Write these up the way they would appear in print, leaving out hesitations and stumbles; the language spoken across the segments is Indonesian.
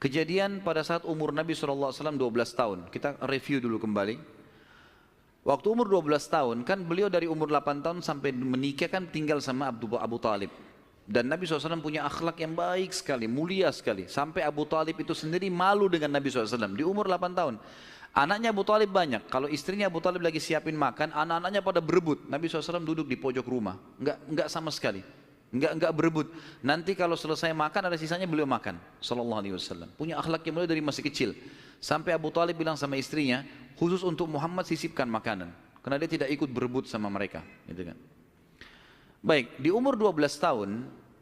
Kejadian pada saat umur Nabi SAW 12 tahun. Kita review dulu kembali. Waktu umur 12 tahun, kan beliau dari umur 8 tahun sampai menikah kan tinggal sama Abu Talib. Dan Nabi SAW punya akhlak yang baik sekali, mulia sekali. Sampai Abu Talib itu sendiri malu dengan Nabi SAW di umur 8 tahun. Anaknya Abu Talib banyak. Kalau istrinya Abu Talib lagi siapin makan, anak-anaknya pada berebut. Nabi SAW duduk di pojok rumah. Enggak sama sekali. Enggak berebut. Nanti kalau selesai makan ada sisanya beliau makan. Sallallahu alaihi wasallam. Punya akhlak yang mulia dari masih kecil. Sampai Abu Talib bilang sama istrinya, khusus untuk Muhammad sisipkan makanan. Karena dia tidak ikut berebut sama mereka. Gitu kan. Baik, di umur 12 tahun,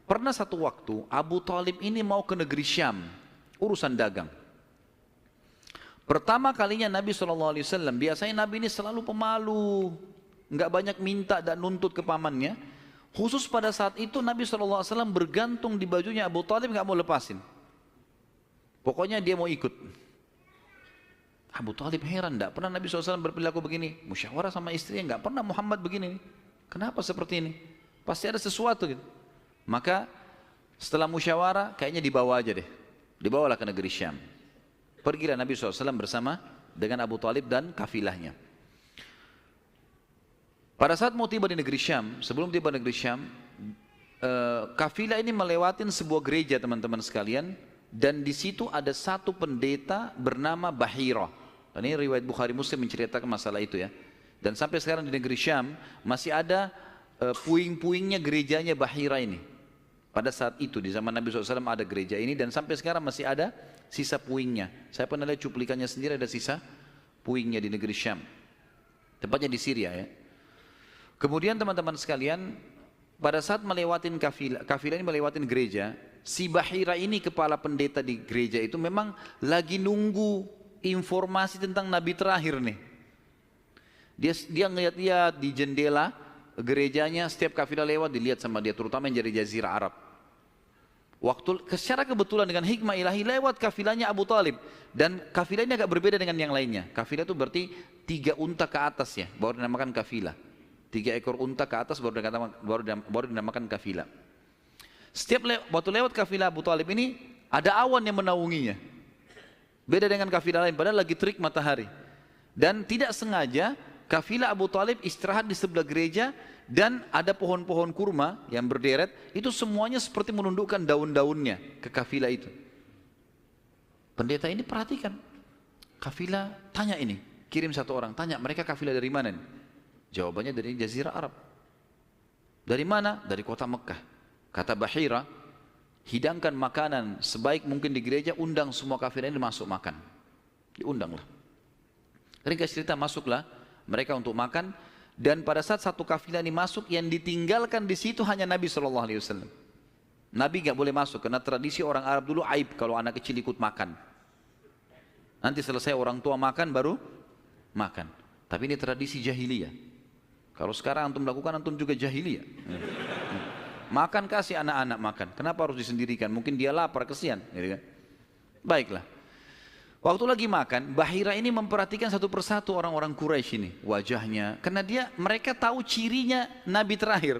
pernah satu waktu Abu Talib ini mau ke negeri Syam. Urusan dagang. Pertama kalinya Nabi SAW, biasanya Nabi ini selalu pemalu. Enggak banyak minta dan nuntut ke pamannya. Khusus pada saat itu Nabi SAW bergantung di bajunya Abu Talib, enggak mau lepasin. Pokoknya dia mau ikut. Abu Talib heran, enggak pernah Nabi SAW berperilaku begini. Musyawarah sama istrinya, enggak pernah Muhammad begini. Kenapa seperti ini? Pasti ada sesuatu gitu. Maka setelah musyawarah kayaknya dibawa aja deh. Dibawalah ke negeri Syam. Pergilah Nabi SAW bersama dengan Abu Talib dan kafilahnya. Pada saat mau tiba di negeri Syam, sebelum tiba di negeri Syam, kafilah ini melewatin sebuah gereja teman-teman sekalian. Dan di situ ada satu pendeta bernama Bahira. Dan ini riwayat Bukhari Muslim menceritakan masalah itu ya. Dan sampai sekarang di negeri Syam masih ada puing-puingnya gerejanya Bahira ini. Pada saat itu di zaman Nabi SAW ada gereja ini dan sampai sekarang masih ada sisa puingnya. Saya pernah lihat cuplikannya sendiri, ada sisa puingnya di negeri Syam. Tepatnya di Syria ya. Kemudian teman-teman sekalian, pada saat melewatin kafilah ini melewatin gereja, si Bahira ini kepala pendeta di gereja itu memang lagi nunggu informasi tentang Nabi terakhir nih. Dia ngeliat-liat di jendela gerejanya, setiap kafilah lewat dilihat sama dia, terutama yang dari Jazirah Arab. Secara kebetulan dengan hikmah ilahi lewat kafilahnya Abu Talib. Dan kafilah ini agak berbeda dengan yang lainnya. Kafilah itu berarti 3 unta ke atas ya, baru dinamakan kafilah. 3 ekor unta ke atas baru dinamakan kafilah. Waktu lewat kafilah Abu Talib ini, ada awan yang menaunginya. Beda dengan kafilah lain, padahal lagi terik matahari. Dan tidak sengaja, kafilah Abu Talib istirahat di sebelah gereja dan ada pohon-pohon kurma yang berderet, itu semuanya seperti menundukkan daun-daunnya ke kafilah itu. Pendeta ini perhatikan, kafilah tanya ini, kirim satu orang, tanya mereka kafilah dari mana nih? Jawabannya dari Jazirah Arab. Dari mana? Dari kota Mekah. Kata Bahira, hidangkan makanan sebaik mungkin di gereja, undang semua kafilah ini masuk makan. Diundanglah. Ringkas cerita, masuklah mereka untuk makan. Dan pada saat satu kafilah ini masuk, yang ditinggalkan di situ hanya Nabi SAW. Nabi nggak boleh masuk karena tradisi orang Arab dulu aib kalau anak kecil ikut makan. Nanti selesai orang tua makan baru makan. Tapi ini tradisi jahiliyah. Kalau sekarang antum lakukan, antum juga jahiliyah. Makan kasih anak-anak makan. Kenapa harus disendirikan? Mungkin dia lapar, kesian. Gitu kan? Baiklah. Waktu lagi makan, Bahira ini memperhatikan satu persatu orang-orang Quraisy ini, wajahnya. Karena mereka tahu cirinya Nabi terakhir.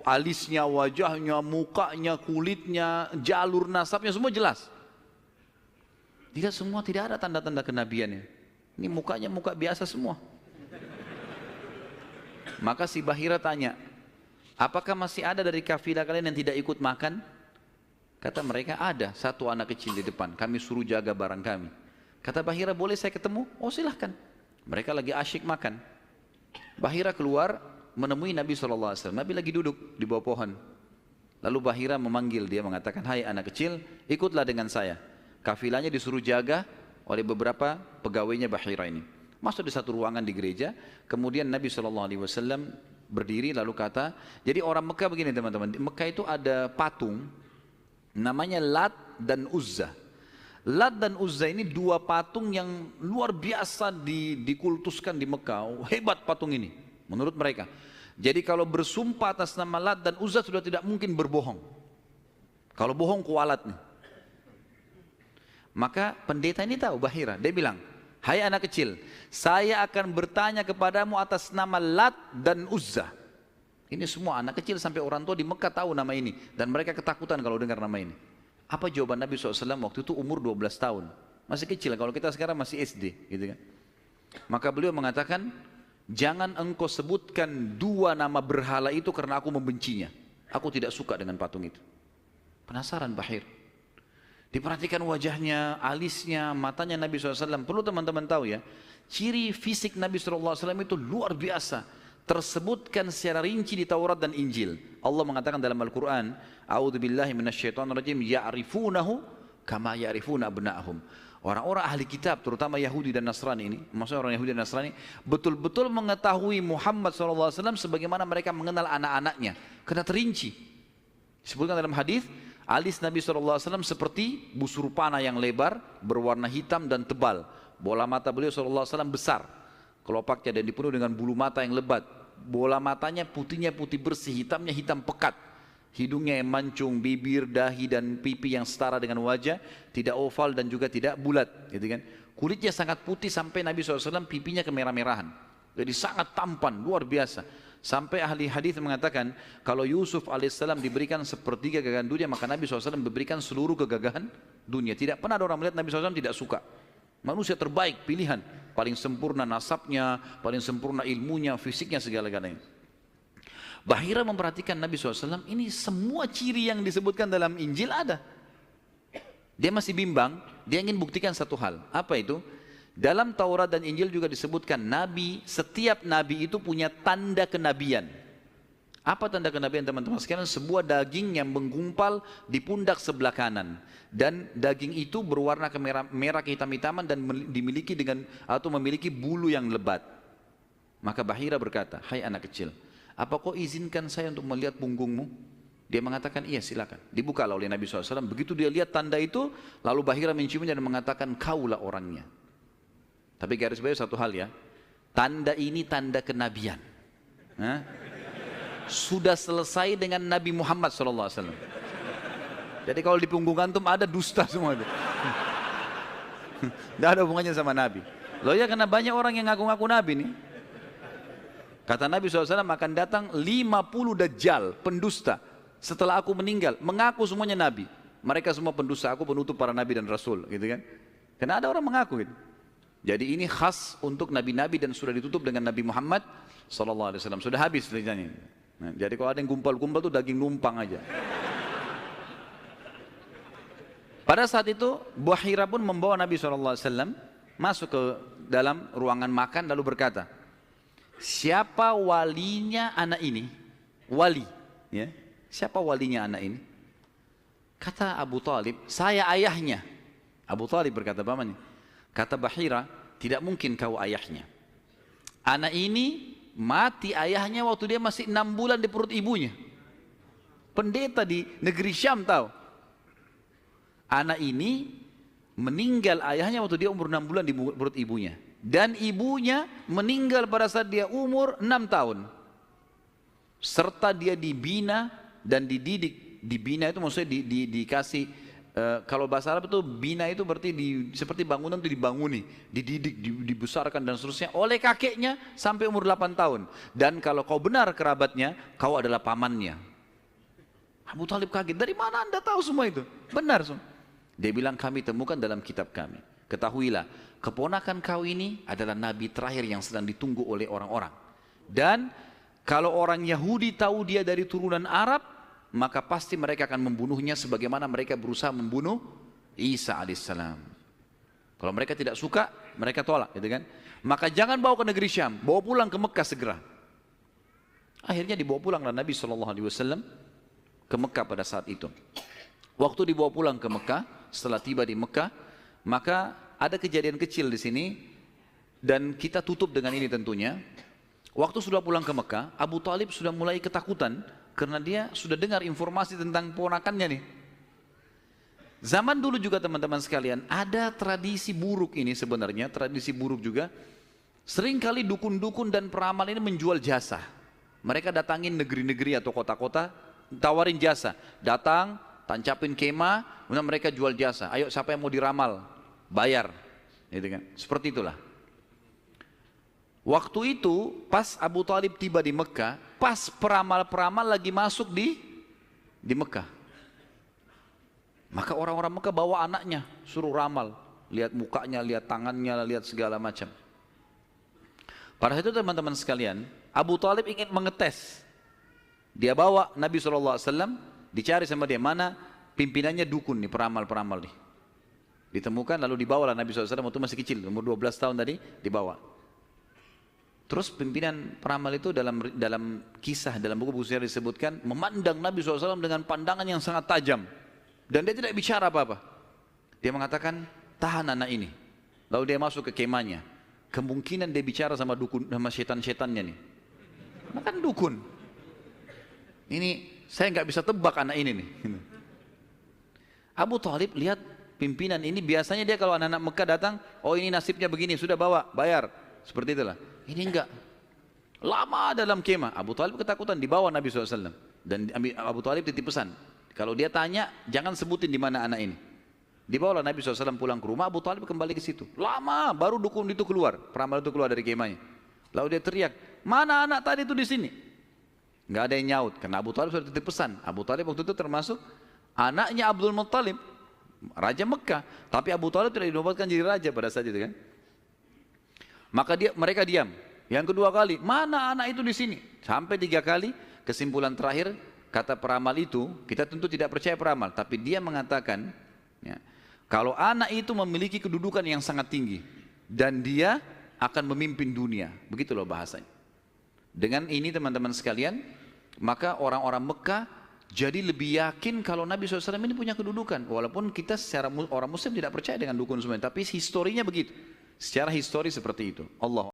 Alisnya, wajahnya, mukanya, kulitnya, jalur nasabnya, semua jelas. Tidak semua, tidak ada tanda-tanda kenabiannya. Ini mukanya muka biasa semua. Maka si Bahira tanya, apakah masih ada dari kafilah kalian yang tidak ikut makan? Kata mereka, ada satu anak kecil di depan, kami suruh jaga barang kami. Kata Bahira, boleh saya ketemu? Oh silahkan. Mereka lagi asyik makan. Bahira keluar menemui Nabi SAW. Nabi lagi duduk di bawah pohon. Lalu Bahira memanggil dia, mengatakan, hai anak kecil, ikutlah dengan saya. Kafilahnya disuruh jaga oleh beberapa pegawainya Bahira ini. Masuk di satu ruangan di gereja. Kemudian Nabi SAW berdiri lalu kata, jadi orang Mekah begini teman-teman. Di Mekah itu ada patung namanya Lat dan Uzza. Lat dan Uzza ini 2 patung yang luar biasa dikultuskan di Mekah. Hebat patung ini menurut mereka. Jadi kalau bersumpah atas nama Lat dan Uzza sudah tidak mungkin berbohong. Kalau bohong kualat nih. Maka pendeta ini tahu Bahira. Dia bilang, hai anak kecil, saya akan bertanya kepadamu atas nama Lat dan Uzza. Ini semua anak kecil sampai orang tua di Mekah tahu nama ini. Dan mereka ketakutan kalau dengar nama ini. Apa jawaban Nabi SAW waktu itu umur 12 tahun? Masih kecil, kalau kita sekarang masih SD gitu kan. Maka beliau mengatakan, jangan engkau sebutkan dua nama berhala itu karena aku membencinya. Aku tidak suka dengan patung itu. Penasaran Bahir. Diperhatikan wajahnya, alisnya, matanya Nabi SAW. Perlu teman-teman tahu ya, ciri fisik Nabi SAW itu luar biasa. Tersebutkan secara rinci di Taurat dan Injil. Allah mengatakan dalam Al-Quran, A'udzubillahi minasyaitonirrajim, ya'rifunahu kama ya'rifuna abna'ahum. Orang-orang ahli kitab, terutama Yahudi dan Nasrani ini, maksudnya orang Yahudi dan Nasrani, betul-betul mengetahui Muhammad SAW sebagaimana mereka mengenal anak-anaknya. Karena terinci. Disebutkan dalam hadis, alis Nabi SAW seperti busur panah yang lebar, berwarna hitam dan tebal. Bola mata beliau SAW besar, kelopaknya, dan dipenuhi dengan bulu mata yang lebat. Bola matanya putihnya putih bersih, hitamnya hitam pekat. Hidungnya yang mancung, bibir, dahi dan pipi yang setara dengan wajah, tidak oval dan juga tidak bulat, gitu kan. Kulitnya sangat putih sampai Nabi SAW pipinya kemerah-merahan. Jadi sangat tampan, luar biasa. Sampai ahli hadis mengatakan, kalau Yusuf alaihissalam diberikan sepertiga gagahan dunia, maka Nabi SAW memberikan seluruh kegagahan dunia. Tidak pernah ada orang melihat Nabi SAW tidak suka. Manusia terbaik, pilihan, paling sempurna nasabnya, paling sempurna ilmunya, fisiknya, segala-galanya. Bahira memperhatikan Nabi SAW, ini semua ciri yang disebutkan dalam Injil ada. Dia masih bimbang, dia ingin buktikan satu hal. Apa itu? Dalam Taurat dan Injil juga disebutkan Nabi, setiap Nabi itu punya tanda kenabian. Apa tanda kenabian teman-teman sekalian? Sebuah daging yang menggumpal di pundak sebelah kanan. Dan daging itu berwarna merah kehitam-hitaman dan dimiliki dengan atau memiliki bulu yang lebat. Maka Bahira berkata, hai anak kecil, apa kau izinkan saya untuk melihat punggungmu? Dia mengatakan, iya silakan. Dibukalah oleh Nabi SAW. Begitu dia lihat tanda itu, lalu Bahira menciumnya dan mengatakan, kaulah orangnya. Tapi garis bawah satu hal ya, tanda ini tanda kenabian. Sudah selesai dengan Nabi Muhammad SAW. Jadi kalau di punggung antum ada dusta semua itu. Tidak ada hubungannya sama Nabi. Loh ya, karena banyak orang yang ngaku-ngaku Nabi nih. Kata Nabi SAW akan datang 50 dajjal, pendusta. Setelah aku meninggal, mengaku semuanya Nabi. Mereka semua pendusta, aku penutup para Nabi dan Rasul, gitu kan. Karena ada orang mengaku gitu. Jadi ini khas untuk Nabi-Nabi dan sudah ditutup dengan Nabi Muhammad SAW. Sudah habis ceritanya. Nah, jadi kalau ada yang gumpal-gumpal itu daging numpang aja. Pada saat itu Bahira pun membawa Nabi SAW masuk ke dalam ruangan makan lalu berkata, siapa walinya anak ini? Wali, ya. Siapa walinya anak ini? Kata Abu Talib, saya ayahnya. Abu Talib berkata, pamannya. Kata Bahira, tidak mungkin kau ayahnya. Anak ini mati ayahnya waktu dia masih 6 bulan di perut ibunya. Pendeta di negeri Syam tahu. Anak ini meninggal ayahnya waktu dia umur 6 bulan di perut ibunya. Dan ibunya meninggal pada saat dia umur 6 tahun. Serta dia dibina dan dididik. Dibina itu maksudnya dikasih, kalau bahasa Arab itu bina itu berarti seperti bangunan itu dibanguni. Dididik, dibesarkan dan seterusnya oleh kakeknya sampai umur 8 tahun. Dan kalau kau benar kerabatnya, kau adalah pamannya. Abu Talib kaget, dari mana anda tahu semua itu? Benar semua. Dia bilang, kami temukan dalam kitab kami. Ketahuilah, keponakan kau ini adalah nabi terakhir yang sedang ditunggu oleh orang-orang. Dan kalau orang Yahudi tahu dia dari turunan Arab, maka pasti mereka akan membunuhnya sebagaimana mereka berusaha membunuh Isa alaihissalam. Kalau mereka tidak suka, mereka tolak, gitu kan? Maka jangan bawa ke negeri Syam, bawa pulang ke Mekah segera. Akhirnya dibawa pulanglah Nabi SAW ke Mekah pada saat itu. Waktu dibawa pulang ke Mekah, setelah tiba di Mekah, maka ada kejadian kecil di sini dan kita tutup dengan ini tentunya. Waktu sudah pulang ke Mekah, Abu Talib sudah mulai ketakutan karena dia sudah dengar informasi tentang ponakannya nih. Zaman dulu juga teman-teman sekalian, ada tradisi buruk ini sebenarnya, tradisi buruk juga. Seringkali dukun-dukun dan peramal ini menjual jasa. Mereka datangin negeri-negeri atau kota-kota, tawarin jasa. Datang, tancapin kemah, kemudian mereka jual jasa. Ayo siapa yang mau diramal, bayar, gitu kan? Seperti itulah. Waktu itu pas Abu Talib tiba di Mekah, pas peramal-peramal lagi masuk di Mekah. Maka orang-orang Mekah bawa anaknya, suruh ramal. Lihat mukanya, lihat tangannya, lihat segala macam. Pada saat itu teman-teman sekalian, Abu Talib ingin mengetes. Dia bawa Nabi SAW, dicari sama dia, mana pimpinannya dukun nih, peramal-peramal nih. Ditemukan lalu dibawalah Nabi SAW, waktu masih kecil, umur 12 tahun tadi, dibawa. Terus pimpinan peramal itu dalam kisah, dalam buku-buku sejarah disebutkan, memandang Nabi SAW dengan pandangan yang sangat tajam. Dan dia tidak bicara apa-apa. Dia mengatakan, tahan anak ini. Lalu dia masuk ke kemahnya. Kemungkinan dia bicara sama dukun, sama setan-setannya nih. Karena kan dukun. Ini saya nggak bisa tebak anak ini nih. Abu Talib lihat pimpinan ini, biasanya dia kalau anak-anak Mekah datang, oh ini nasibnya begini, sudah bawa, bayar. Seperti itulah. Ini enggak. Lama dalam kemah. Abu Talib ketakutan, dibawa Nabi SAW. Dan Abu Talib titip pesan. Kalau dia tanya, jangan sebutin di mana anak ini. Dibawalah Nabi SAW pulang ke rumah, Abu Talib kembali ke situ. Lama, baru dukun itu keluar, peramal itu keluar dari kemahnya. Lalu dia teriak, mana anak tadi itu di sini? Nggak ada yang nyaut, karena Abu Talib sudah titip pesan. Abu Talib waktu itu termasuk anaknya Abdul Muttalib, Raja Mekah. Tapi Abu Talib tidak dinobatkan jadi raja pada saat itu kan. Maka mereka diam. Yang kedua kali, mana anak itu di sini? Sampai 3 kali, kesimpulan terakhir, kata peramal itu, kita tentu tidak percaya peramal, tapi dia mengatakan, ya, kalau anak itu memiliki kedudukan yang sangat tinggi dan dia akan memimpin dunia, begitu loh bahasanya. Dengan ini teman-teman sekalian, maka orang-orang Mekah jadi lebih yakin kalau Nabi SAW ini punya kedudukan. Walaupun kita secara orang Muslim tidak percaya dengan dukun semua, tapi historinya begitu. Secara histori seperti itu. Allah